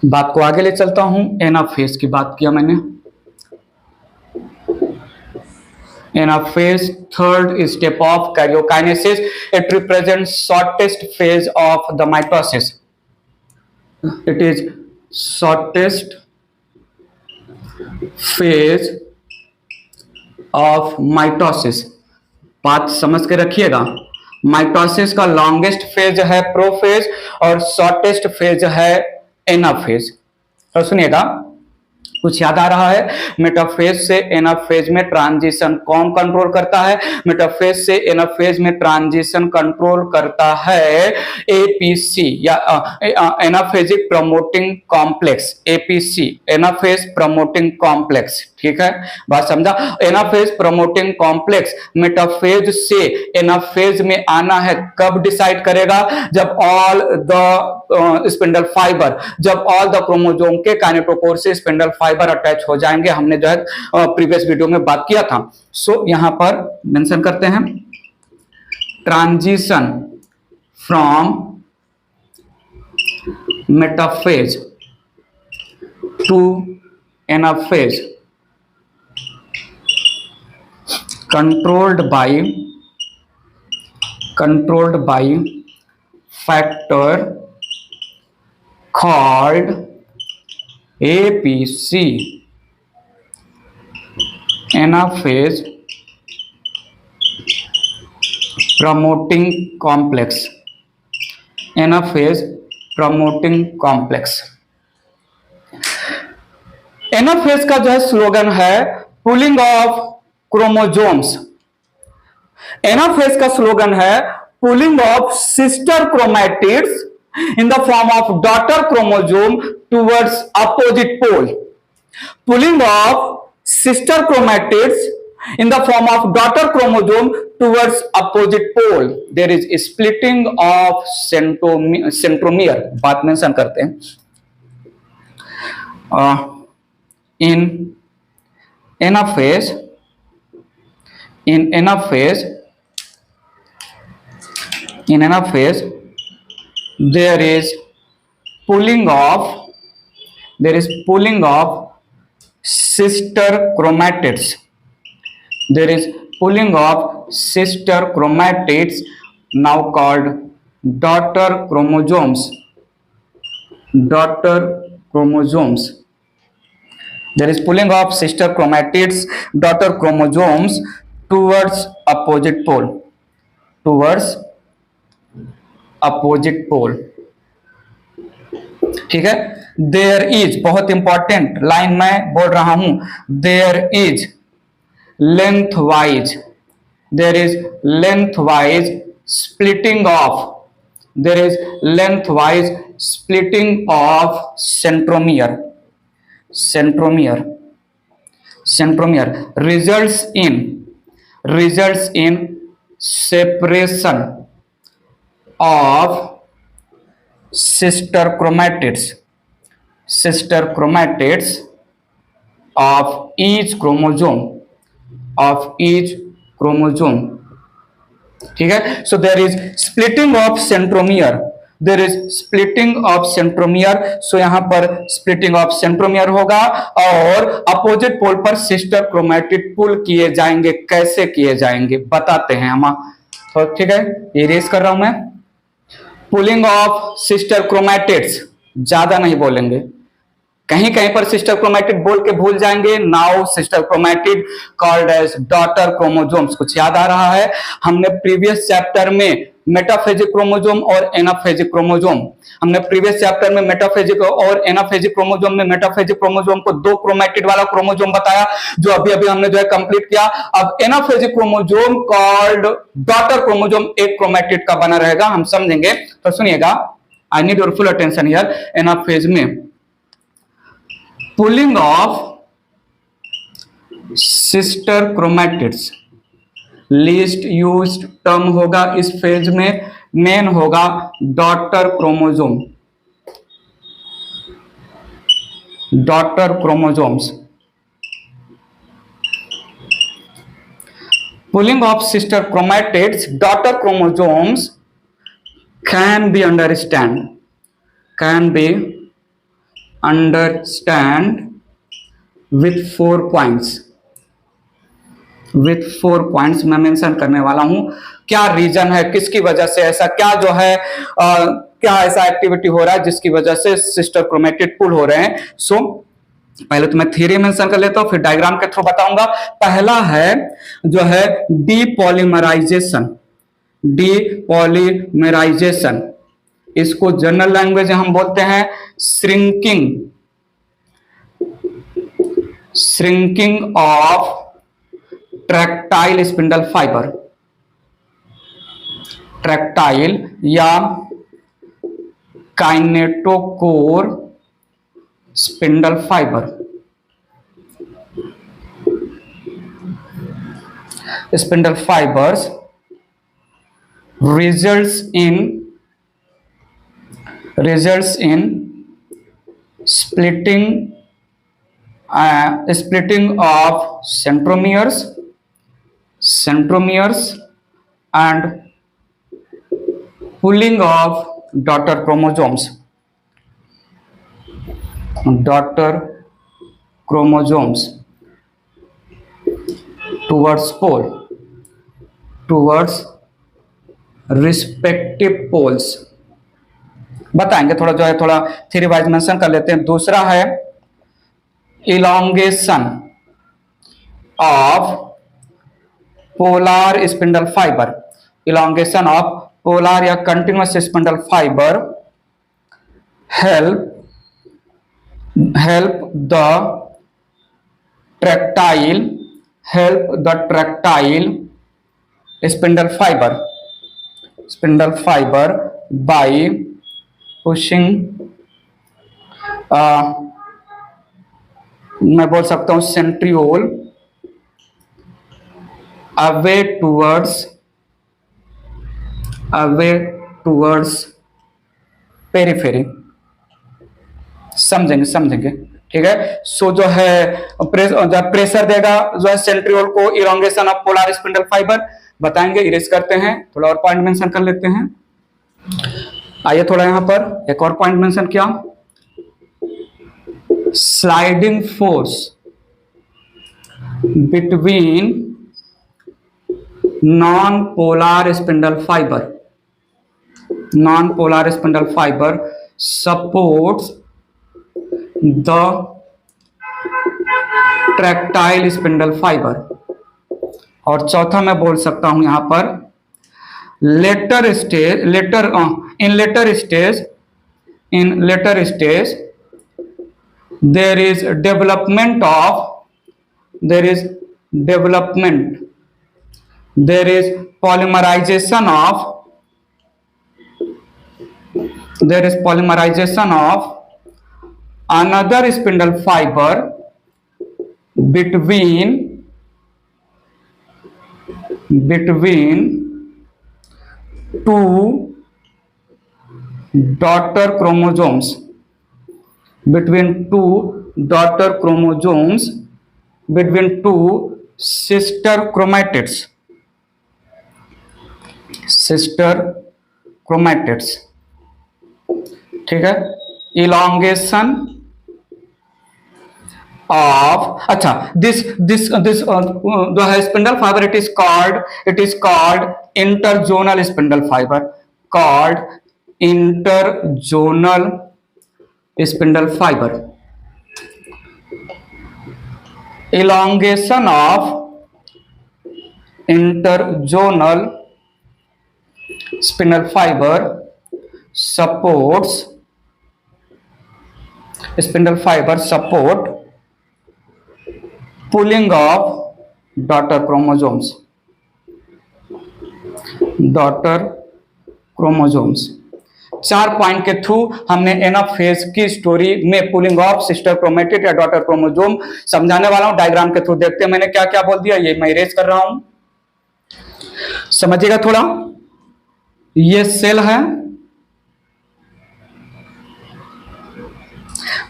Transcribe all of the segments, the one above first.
बात को आगे ले चलता हूं। एनाफेज की बात किया मैंने। Anaphase, third step of karyokinesis. It represents shortest phase of the mitosis. It is shortest phase of mitosis. बात समझ के रखिएगा। माइटोसिस का लॉन्गेस्ट फेज है प्रोफेज और शॉर्टेस्ट फेज है एनाफेज। तो सुनिएगा, कुछ याद आ रहा है? मेटाफेज से एनाफेज में ट्रांजिशन कौन कंट्रोल करता है? मेटाफेज से एनाफेज में ट्रांजिशन कंट्रोल करता है एपीसी या anaphasic promoting complex. APC, anaphase promoting complex. ठीक है, बात समझा? एनाफेज प्रमोटिंग कॉम्प्लेक्स मेटाफेज से एनाफेज में आना है कब डिसाइड करेगा? जब ऑल द स्पिंडल फाइबर, जब ऑल द क्रोमोसोम के काइनेटोकोर से स्पिंडल फाइबर अटैच हो जाएंगे। हमने जो है प्रीवियस वीडियो में बात किया था। सो यहां पर मेंशन करते हैं transition from metaphase two anaphase controlled by factor called APC, anaphase promoting complex। anaphase promoting complex। Anaphase का जो है स्लोगन है पुलिंग ऑफ क्रोमोजोम्स। एनाफेज का स्लोगन है pulling of sister chromatids in the form of daughter chromosome towards opposite pole. Pulling of sister chromatids in the form of daughter chromosome towards opposite pole. There is splitting of centromere। बात mention करते हैं in anaphase there is pulling of sister chromatids। There is pulling of sister chromatids, now called daughter chromosomes। There is pulling of sister chromatids, daughter chromosomes towards opposite pole। ठीक है। There is, बहुत important line मैं बोल रहा हूं, there is lengthwise splitting of centromere results in separation of sister chromatids of each chromosome। ठीक है। So there is splitting of centromere. So यहां पर स्प्लिटिंग ऑफ सेंट्रोमियर होगा और अपोजिट पोल पर सिस्टर क्रोमैटिड पुल किए जाएंगे। कैसे किए जाएंगे बताते हैं हम। तो ठीक है, इरेज कर रहा हूं मैं। पुलिंग ऑफ सिस्टर क्रोमैटिड्स, ज्यादा नहीं बोलेंगे, कहीं कहीं पर सिस्टर क्रोमैटिड बोल के भूल जाएंगे। Now sister chromatid called as daughter chromosomes. कुछ याद आ रहा है? हमने प्रीवियस चैप्टर में मेटाफेजिक क्रोमोसोम और एनाफेजिक क्रोमोसोम, हमने प्रीवियस चैप्टर में मेटाफेजिक और एनाफेजिक क्रोमोसोम में मेटाफेजिक क्रोमोसोम को दो क्रोमैटिड वाला क्रोमोसोम बताया, जो अभी अभी हमने जो है कंप्लीट किया। अब anaphasic chromosome called daughter chromosome एक क्रोमैटिड का बना रहेगा, हम समझेंगे। तो सुनिएगा, I need your full attention here. Anaphase में pulling of sister chromatids, least used term होगा इस फेज में, मेन होगा daughter chromosomes. Pulling of sister chromatids daughter chromosomes can be understand with 4 points, with 4 points मैं mention करने वाला हूं। क्या रीजन है, किसकी वजह से ऐसा, क्या जो है क्या ऐसा एक्टिविटी हो रहा है जिसकी वजह से सिस्टर क्रोमेटिड पुल हो रहे हैं। सो पहले तो मैं थ्योरी मेंशन कर लेता हूं, फिर डायग्राम के थ्रू बताऊंगा। पहला है जो है डीपॉलीमराइजेशन, डीपॉलीमराइजेशन, इसको जनरल लैंग्वेज में हम बोलते हैं shrinking, shrinking of tractile spindle fibre, tractile या kinetochore spindle fibre, spindle fibres results in splitting of centromeres and pulling of daughter chromosomes towards respective poles। बताएंगे थोड़ा जो है, थोड़ा थ्योरी वाइज मेंशन कर लेते हैं। दूसरा है elongation of polar spindle fibre, elongation of polar या continuous spindle fibre help the tractile spindle fiber by pushing मैं बोल सकता हूं सेंट्रियोल away towards पेरिफेरी। समझेंगे ठीक है। सो जो है प्रेशर देगा जो है सेंट्रियोल को, elongation of polar spindle fibre बताएंगे। इरेज करते हैं, थोड़ा और पॉइंट मेंशन कर लेते हैं। आइए थोड़ा यहां पर एक और पॉइंट मेंशन किया, sliding force between non polar spindle fibre supports the tractile spindle fibre. और चौथा मैं बोल सकता हूं यहां पर later stage there is development there is polymerization of another spindle fiber between two daughter chromosomes, between two sister chromatids, ठीक है। इलॉन्गेशन ऑफ, अच्छा दिस जो है spindle fibre, it is called interzonal spindle fibre, elongation of interzonal spindle fiber support pulling of daughter chromosomes। 4 point के through हमने anaphase की story में pulling of sister chromatid या डॉटर क्रोमोसोम समझाने वाला हूं। डायग्राम के थ्रू देखते हैं मैंने क्या क्या बोल दिया, ये मैं इरेज कर रहा हूं, समझिएगा थोड़ा। ये सेल है,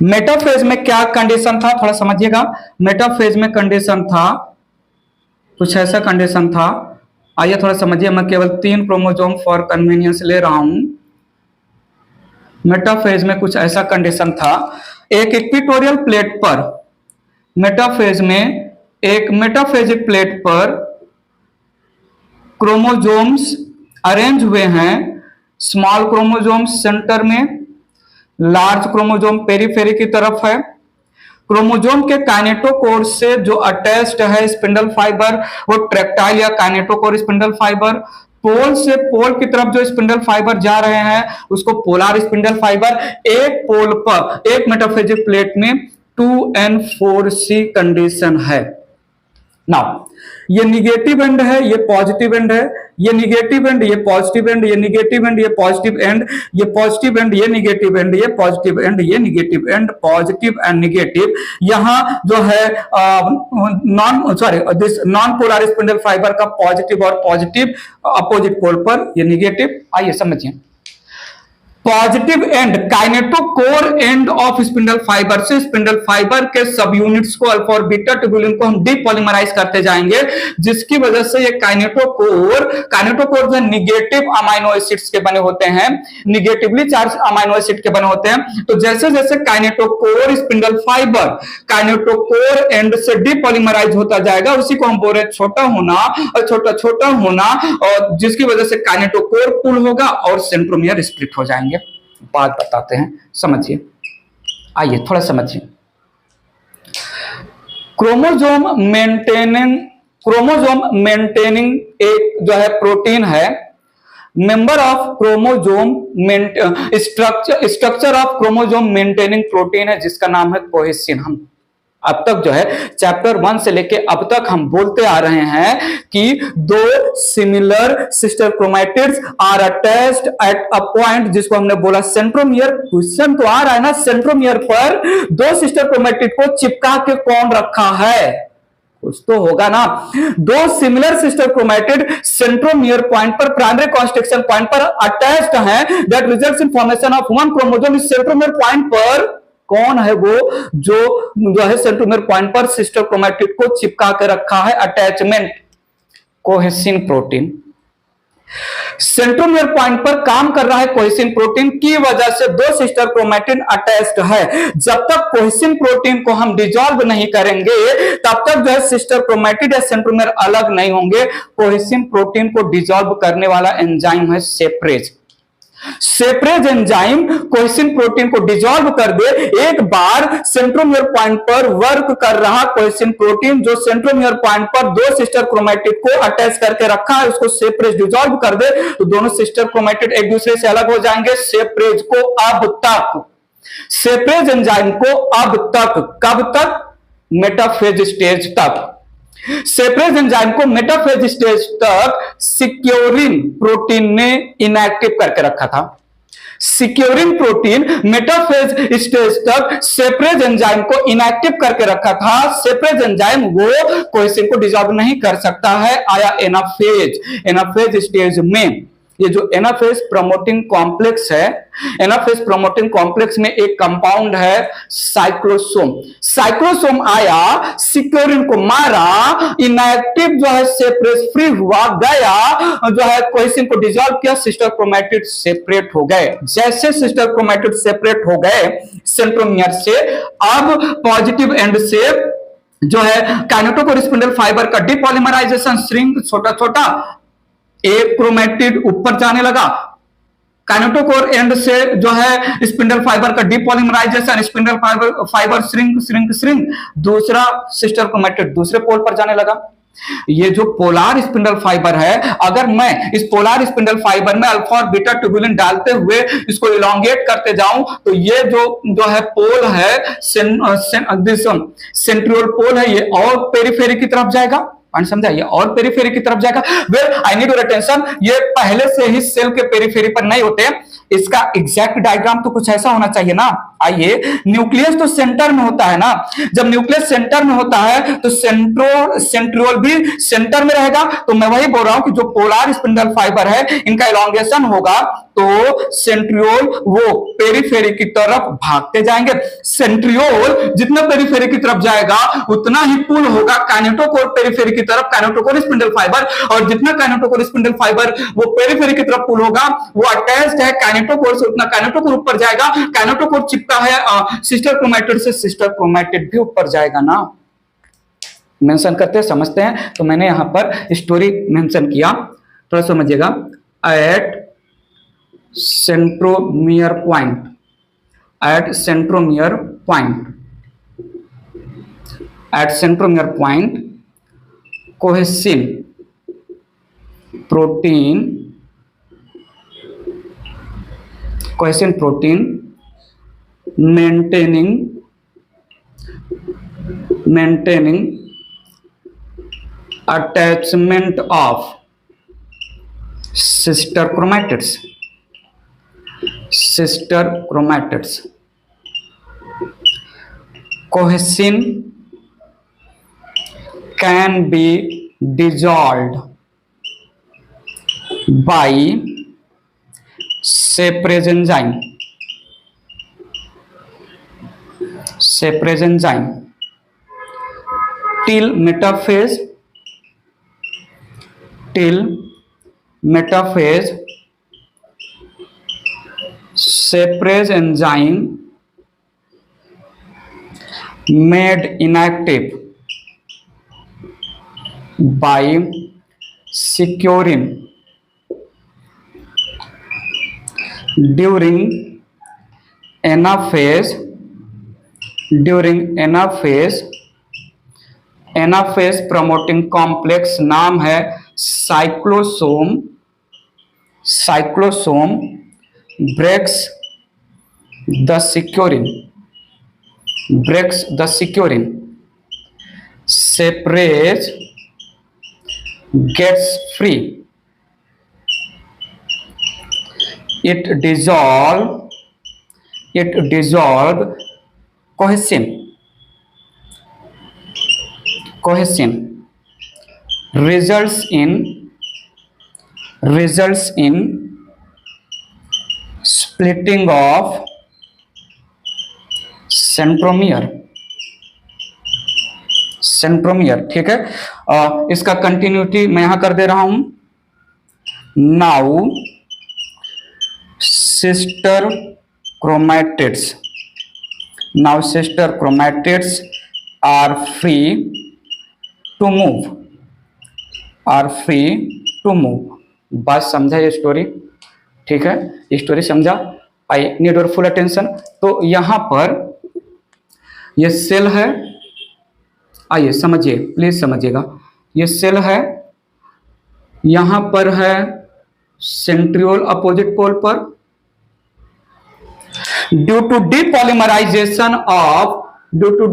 मेटाफेज में क्या कंडीशन था थोड़ा समझिएगा। मेटाफेज में कंडीशन था कुछ ऐसा कंडीशन था, आइए थोड़ा समझिए। मैं केवल 3 क्रोमोसोम फॉर कन्वीनियंस ले रहा हूं। मेटाफेज में कुछ ऐसा कंडीशन था, एक इक्वेटोरियल प्लेट पर, मेटाफेज में एक मेटाफेजिक प्लेट पर क्रोमोजोम्स अरेंज हुए हैं। स्मॉल क्रोमोजोम्स सेंटर में, लार्ज क्रोमोजोम पेरीफेरी की तरफ है। क्रोमोजोम के काइनेटोकोर से जो अटैच्ड है स्पिंडल फाइबर, वो ट्रैक्टाइल या काइनेटोकोर स्पिंडल फाइबर। पोल से पोल की तरफ जो स्पिंडल फाइबर जा रहे हैं उसको पोलर स्पिंडल फाइबर। एक पोल पर, एक मेटाफेजिक प्लेट में 2n4C कंडीशन है। नाउ ये निगेटिव एंड है, ये पॉजिटिव एंड है, ये निगेटिव एंड, ये पॉजिटिव एंड, ये निगेटिव एंड, ये पॉजिटिव एंड, ये पॉजिटिव एंड, ये निगेटिव एंड, ये पॉजिटिव एंड, ये negative and, positive and negative. यहां जो है नॉन पोलर स्पिंडल फाइबर का पॉजिटिव और पॉजिटिव अपोजिट पोल पर ये निगेटिव। आइए समझिए। Positive and kinetochore end of spindle fibre से स्पिंडल फाइबर के सब यूनिट्स को अल्फा और बीटा ट्यूबुलिन को हम डीपॉलीमराइज करते जाएंगे, जिसकी वजह से ये काइनेटोकोर जो निगेटिव अमाइनो एसिड्स के बने होते हैं, निगेटिवली चार्ज अमाइनो एसिड के बने होते हैं। तो जैसे जैसे kinetochore spindle fibre kinetochore and से डीपॉलीमराइज होता जाएगा, उसी को हम बोल रहे छोटा होना और छोटा छोटा होना, और जिसकी वजह से काइनेटोकोर पुल होगा और सेंट्रोमियर स्प्लिट हो जाएंगे। बात बताते हैं, समझिए। आइए थोड़ा समझिए। क्रोमोजोम मेंटेनिंग एक जो है प्रोटीन है, member of chromosome structure of chromosome maintaining protein है, जिसका नाम है कोहेसिन। हम अब तक जो है चैप्टर 1 से लेके अब तक हम बोलते आ रहे हैं कि दो similar sister chromatids are attached at a point, जिसको हमने बोला सेंट्रोमियर। क्वेश्चन तो आ रहा है ना, सेंट्रोमियर पर दो सिस्टर क्रोमैटिड को चिपका के कौन रखा है? कुछ तो होगा ना। दो similar sister chromatid centromere point पर, प्राइमरी कॉन्स्ट्रिक्शन पॉइंट पर अटैच्ड हैं, that results in formation of one chromosome. इस सेंट्रोमियर पॉइंट पर कौन है वो जो है सेंट्रोमियर पॉइंट पर सिस्टर क्रोमैटिड को चिपका के रखा है? Attachment, cohesin protein. Centromere point पर काम कर रहा है कोहेसिन प्रोटीन की वजह से दो सिस्टर क्रोमैटिड अटैच्ड है। जब तक कोहेसिन प्रोटीन को हम डिसॉल्व नहीं करेंगे तब तक जो है सिस्टर क्रोमैटिड या सेंट्रोमियर अलग नहीं होंगे। कोहेसिन प्रोटीन को डिसॉल्व करने वाला एंजाइम है सेपरेज। सेपरेज एंजाइम कोहेसिन प्रोटीन को डिसॉल्व कर दे। एक बार सेंट्रोमियर पॉइंट पर वर्क कर रहा कोहेसिन प्रोटीन जो सेंट्रोमियर पॉइंट पर दो सिस्टर क्रोमैटिड को अटैच करके रखा है, उसको सेपरेज डिसॉल्व कर दे तो दोनों सिस्टर क्रोमैटिड एक दूसरे से अलग हो जाएंगे। सेपरेज को अब तक, सेपरेज एंजाइम को अब तक, कब तक? मेटाफेज स्टेज तक। सेपरेज एंजाइम को मेटाफेज स्टेज तक सिक्योरिन प्रोटीन ने इनएक्टिव करके रखा था। सिक्योरिन प्रोटीन मेटाफेज स्टेज तक सेपरेज एंजाइम को इनएक्टिव करके रखा था। सेपरेज एंजाइम वो कोहेसिन को डिसॉल्व नहीं कर सकता है। आया एनाफेज स्टेज में। ये जो एनाफेज प्रमोटिंग कॉम्प्लेक्स है, एनाफेज प्रमोटिंग कॉम्प्लेक्स में एक कंपाउंड है साइक्लोसोम। साइक्लोसोम आया, सिक्योरिन को मारा, इनएक्टिव जो है सेपरेज फ्री हुआ, गया जो है कोहेसिन को डिसॉल्व किया, सिस्टर क्रोमैटिड सेपरेट हो गए। जैसे सिस्टर क्रोमैटिड सेपरेट हो गए सेंट्रोमियर से, अब पॉजिटिव एंड से जो है काइनेटोकोर स्पिंडल फाइबर का डीपॉलीमराइजेशन श्रिंक, छोटा छोटा एक क्रोमैटिड ऊपर जाने लगा। काइनेटोकोर एंड से जो है स्पिंडल फाइबर का डीपॉलीमराइजेशन, स्पिंडल फाइबर श्रिंक, दूसरा सिस्टर क्रोमैटिड दूसरे पोल पर जाने लगा। ये जो पोलर स्पिंडल फाइबर है, अगर मैं इस पोलर स्पिंडल फाइबर में अल्फा और बीटा ट्यूबुलिन डालते हुए इसको इलोंगेट करते जाऊं तो ये जो है पोल है सेंट्रियोल पोल है, ये और पेरिफेरी की तरफ जाएगा। समझाइए, और पेरिफेरी की तरफ जाएगा। Well I need your attention, ये पहले से ही सेल के पेरिफेरी पर नहीं होते। इसका एग्जैक्ट डायग्राम तो कुछ ऐसा होना चाहिए ना। आइए, न्यूक्लियस तो सेंटर में होता है ना। जब न्यूक्लियस सेंटर में होता है तो सेंट्रियोल भी सेंटर में रहेगा। तो मैं वही बोल रहा हूं कि जो पोलर स्पिंडल फाइबर है इनका इलॉन्गेशन होगा तो सेंट्रियोल वो पेरिफेरी की तरफ भागते जाएंगे। सेंट्रियोल जितना पेरिफेरी की तरफ जाएगा उतना ही पुल होगा काइनेटोकोर पेरिफेरी की तरफ, काइनेटोकोर स्पिंडल फाइबर, और जितना काइनेटोकोर स्पिंडल फाइबर वो पेरिफेरी की तरफ पुल होगा वो अटैच्ड है काइनेटोकोर से उतना काइनेटोकोर ऊपर जाएगा, काइनेटोकोर चिपका है सिस्टर क्रोमैटिड से, सिस्टर क्रोमैटिड भी ऊपर जाएगा ना। मेंशन करते हैं, समझते हैं। तो मैंने यहां पर स्टोरी मेंशन किया, थोड़ा समझिएगा। At centromere point, at centromere point, at centromere point cohesin protein, cohesin protein maintaining attachment of sister chromatids, sister chromatids, cohesin can be dissolved by separase enzyme, separase enzyme till metaphase, till metaphase separase enzyme made inactive by securing during anaphase, during anaphase, anaphase promoting complex नाम है cyclosome, cyclosome breaks the securin, breaks the securin, separase gets free, it dissolve cohesin, cohesin results in splitting of centromere, centromere, ठीक है। इसका continuity मैं यहां कर दे रहा हूं। Now sister chromatids, now sister chromatids are free to move, are free to move। बात समझा ये स्टोरी, ठीक है, स्टोरी समझा। आई नीड योर फुल अटेंशन। तो यहां पर ये सेल है, आइए समझिए, प्लीज समझिएगा। ये सेल है, यहां पर है सेंट्रियोल अपोजिट पोल पर। Due to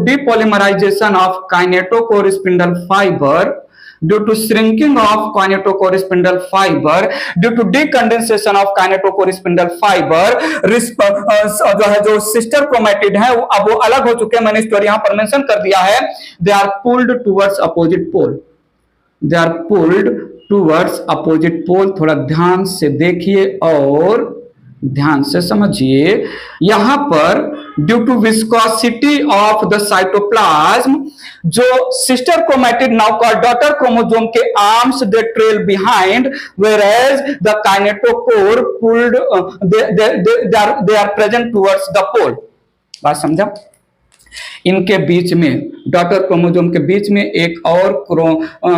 depolymerization of kinetochore spindle fiber, due to shrinking of kinetochore spindle fiber, due to decondensation of kinetochore spindle fiber, जो है जो सिस्टर क्रोमैटिड है अब वो अलग हो चुके हैं। मैंने स्टोरी यहां पर मेंशन कर दिया है। They are pulled towards opposite pole, they are pulled towards opposite pole. थोड़ा ध्यान से देखिए और ध्यान से समझिए। यहां पर due to viscosity of the cytoplasm, जो sister chromatid now called daughter chromosome के arms they trail behind, whereas the kinetochore pulled they are present towards the pole। बात समझा? इनके बीच में, डॉटर क्रोमोसोम के बीच में एक और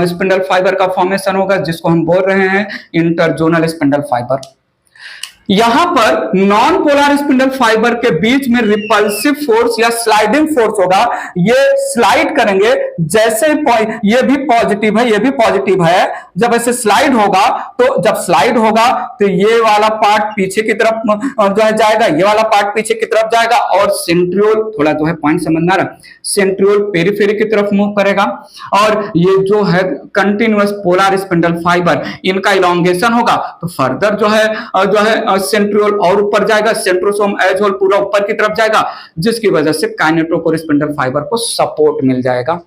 स्पिंडल फाइबर का फॉर्मेशन होगा जिसको हम बोल रहे हैं इंटरजोनल स्पिंडल फाइबर। यहां पर नॉन पोलर स्पिंडल फाइबर के बीच में रिपल्सिव फोर्स या स्लाइडिंग फोर्स होगा। ये स्लाइड करेंगे, जैसे ये भी पॉजिटिव है, ये भी पॉजिटिव है। जब ऐसे स्लाइड होगा तो जब स्लाइड होगा तो ये वाला पार्ट पीछे की तरफ जो है जाएगा, ये वाला पार्ट पीछे की तरफ जाएगा और सेंट्रियोल, थोड़ा जो है पॉइंट समझना रहा, सेंट्रियोल पेरिफेरी की तरफ मूव करेगा। और ये जो है कंटिन्यूअस पोलर स्पिंडल फाइबर, इनका इलॉन्गेशन होगा तो फर्दर जो है सेंट्रियोल और ऊपर जाएगा, सेंट्रोसोम एज होल पूरा ऊपर की तरफ जाएगा, जिसकी वजह से काइनेटोकोर स्पिंडल फाइबर को सपोर्ट मिल जाएगा।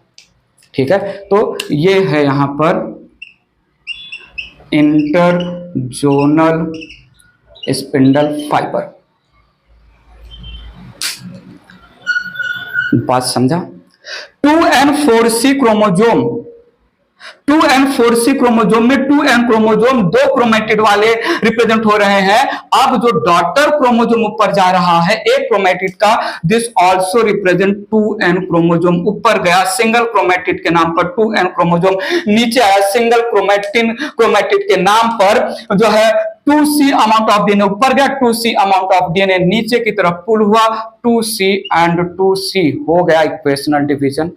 ठीक है, तो ये है यहां पर इंटरजोनल स्पिंडल फाइबर। बात समझा? 2n4C chromosome, 2n 4C chromosome में 2n क्रोमोजोम, दो क्रोमेटिड वाले रिप्रेजेंट हो रहे हैं। अब जो डॉटर क्रोमोजोम ऊपर जा रहा है एक क्रोमेटिड का, this also represent 2n chromosome. ऊपर गया सिंगल क्रोमेटिड के नाम पर 2n क्रोमोजोम, नीचे आया सिंगल क्रोमेटिड के नाम पर जो है 2C अमाउंट ऑफ डीएनए ऊपर गया, 2C अमाउंट ऑफ डीएनए नीचे की तरफ पुल हुआ, 2C एंड 2C हो गया equational division.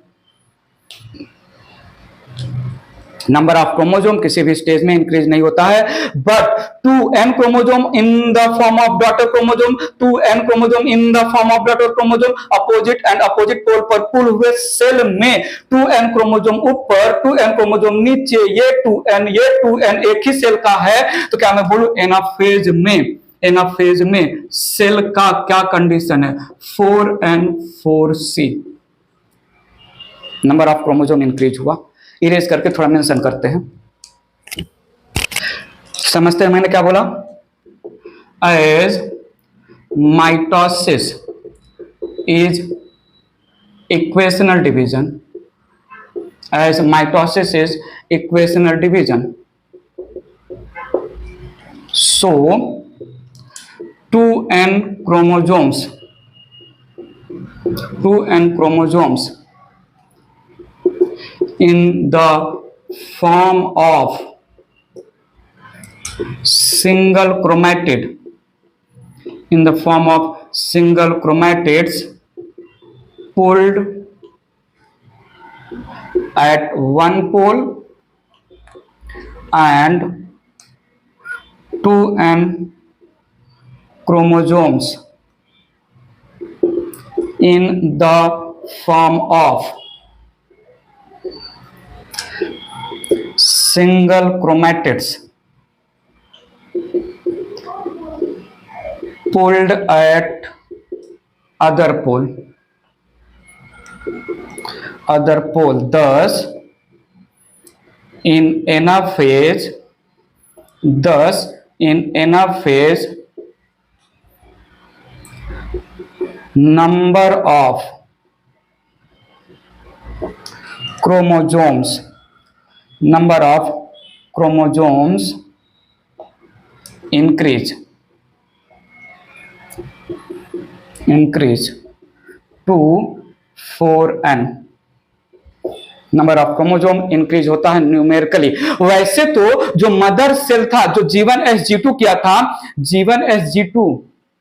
Number of chromosome किसी भी स्टेज में इंक्रीज नहीं होता है, but 2n chromosome in the form of daughter chromosome, 2n chromosome in the form of daughter chromosome opposite and opposite pole पर pull हुए सेल में 2n क्रोमोजोम ऊपर, 2n क्रोमोजोम नीचे, ये 2n एक ही सेल का है, तो क्या मैं बोलूं एनाफेज में सेल का क्या कंडीशन है, 4n 4C। Number of chromosome increase हुआ। इरेज करके थोड़ा मेंशन करते हैं, समझते हैं मैंने क्या बोला। As mitosis is equational division, as mitosis is equational division, so 2n chromosomes in the form of single chromatids pulled at one pole and 2n chromosomes in the form of single chromatids pulled at other pole. Thus in anaphase number of chromosomes increase to 4n। Number of chromosome increase होता है numerically. वैसे तो जो mother cell था, जो G1SG2 किया था,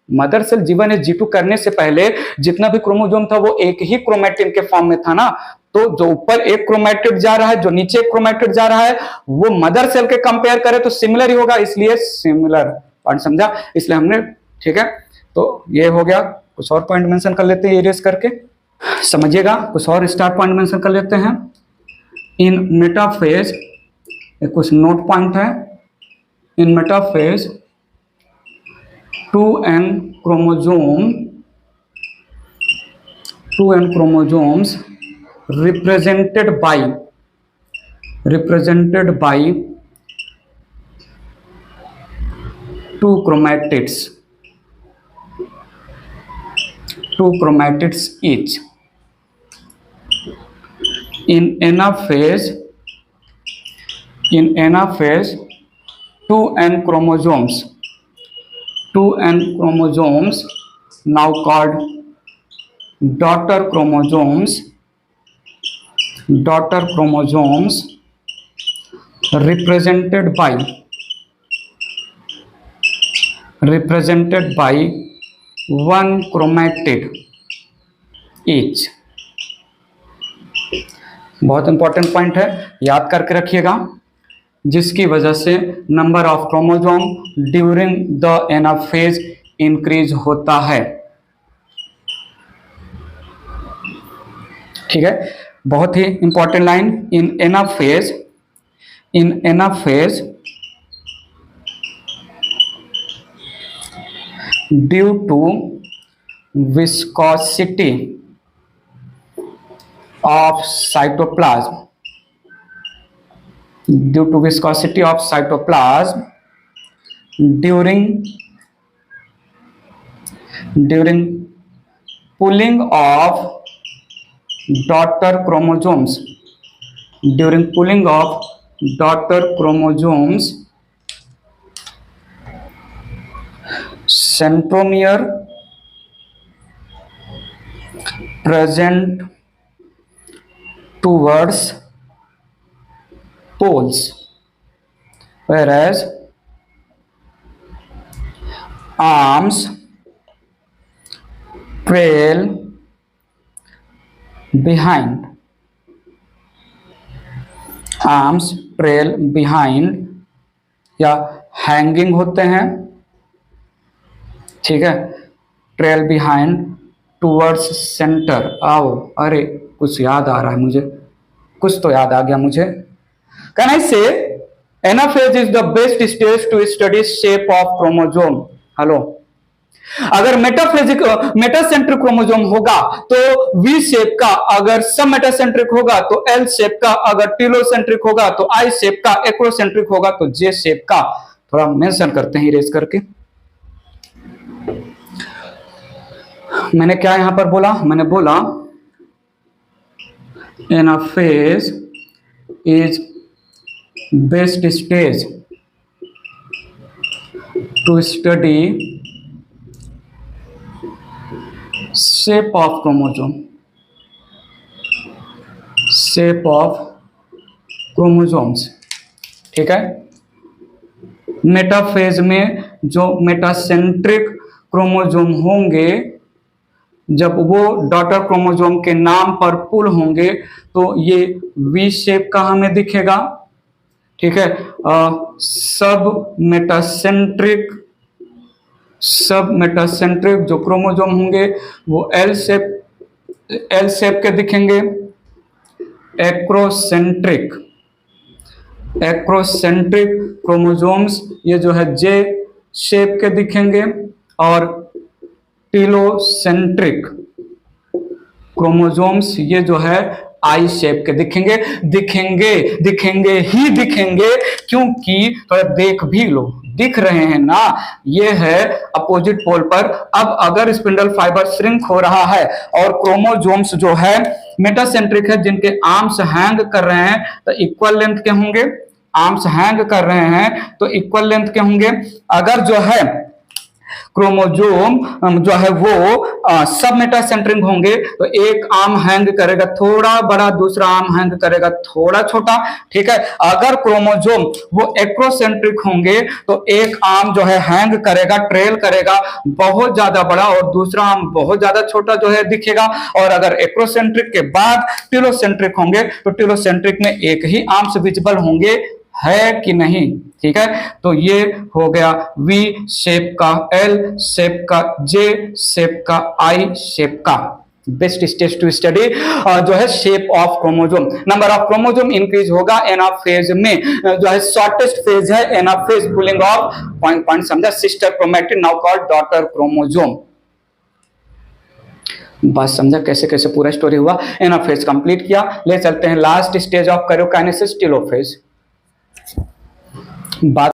mother cell G1SG2 करने से पहले जितना भी क्रोमोजोम था वो एक ही क्रोमेटिन के फॉर्म में था ना, तो जो ऊपर एक क्रोमेटिड जा रहा है, जो नीचे एक क्रोमेटिड जा रहा है, वो मदर सेल के कंपेयर करें तो सिमिलर ही होगा, इसलिए सिमिलर पॉइंट समझा, इसलिए हमने, ठीक है। तो ये हो गया। कुछ और पॉइंट मेंशन कर लेते हैं इरेज करके, समझिएगा। कुछ और स्टार पॉइंट मेंशन कर लेते हैं। इन मेटाफेज कुछ नोट पॉइंट है। इन metaphase 2n chromosomes represented by two chromatids each. In anaphase 2n chromosomes now called daughter chromosomes represented by one chromatid each। बहुत इंपॉर्टेंट पॉइंट है, याद करके रखिएगा, जिसकी वजह से number of chromosome during the anaphase increase होता है। ठीक है, बहुत ही important line. In anaphase due to viscosity of cytoplasm during pulling of daughter chromosomes daughter chromosomes, centromere present towards poles, whereas arms trail behind. Arms trail behind या hanging होते हैं, ठीक है, ट्रेल बिहाइंड टूवर्ड्स सेंटर। आओ, अरे कुछ याद आ रहा है मुझे, कुछ तो याद आ गया मुझे। Can I say anaphase is the best stage to study shape of chromosome. Hello, अगर मेटासेंट्रिक क्रोमोसोम होगा तो वी शेप का, अगर सब मेटासेंट्रिक होगा तो एल शेप का, अगर टीलोसेंट्रिक होगा तो आई शेप का, एक्रोसेंट्रिक होगा तो जे शेप का। थोड़ा मेंशन करते हैं इरेज करके। मैंने क्या यहां पर बोला? मैंने बोला anaphase is best stage to study shape of chromosome, shape of chromosomes, ठीक है। मेटाफेज में जो मेटासेंट्रिक क्रोमोसोम होंगे, जब वो डॉटर क्रोमोसोम के नाम पर पुल होंगे तो ये वी शेप का हमें दिखेगा, ठीक है। सब मेटासेंट्रिक जो क्रोमोसोम होंगे वो एल शेप के दिखेंगे। एक्रोसेंट्रिक क्रोमोसोम्स ये जो है जे शेप के दिखेंगे, और टीलोसेंट्रिक क्रोमोसोम्स ये जो है आई शेप के दिखेंगे। दिखेंगे क्योंकि थोड़ा देख भी लो, दिख रहे हैं ना, ये है अपोजिट पोल पर। अब अगर स्पिंडल फाइबर श्रिंक हो रहा है और क्रोमोसोम्स जो है मेटासेंट्रिक है, जिनके आर्म्स हैंग कर रहे हैं तो इक्वल लेंथ के होंगे। आर्म्स हैंग कर रहे हैं तो इक्वल लेंथ के होंगे। अगर जो है क्रोमोसोम जो है वो सब मेटासेंट्रिक होंगे तो एक आर्म हैंग करेगा थोड़ा बड़ा, दूसरा आर्म हैंग करेगा थोड़ा छोटा, ठीक है। अगर क्रोमोसोम वो एक्रोसेंट्रिक होंगे तो एक आर्म जो है हैंग करेगा, ट्रेल करेगा बहुत ज्यादा बड़ा, और दूसरा आर्म बहुत ज्यादा छोटा जो है दिखेगा। और अगर एक्रोसेंट्रिक के बाद टीलोसेंट्रिक होंगे तो टीलोसेंट्रिक में एक ही आर्म्स विजिबल होंगे, है कि नहीं, ठीक है। तो ये हो गया वी शेप का, एल शेप का, जे शेप का, आई शेप का। बेस्ट स्टेज टू स्टडी जो है shape of chromosome. Number of chromosome increase होगा एनाफेज में, जो है शॉर्टेस्ट फेज है एनाफेज, पुलिंग ऑफ पॉइंट समझा, sister chromatid now called daughter chromosome. बस समझा कैसे कैसे पूरा स्टोरी हुआ। एनाफेज कंप्लीट किया, ले चलते हैं last stage of karyokinesis, telophase. बात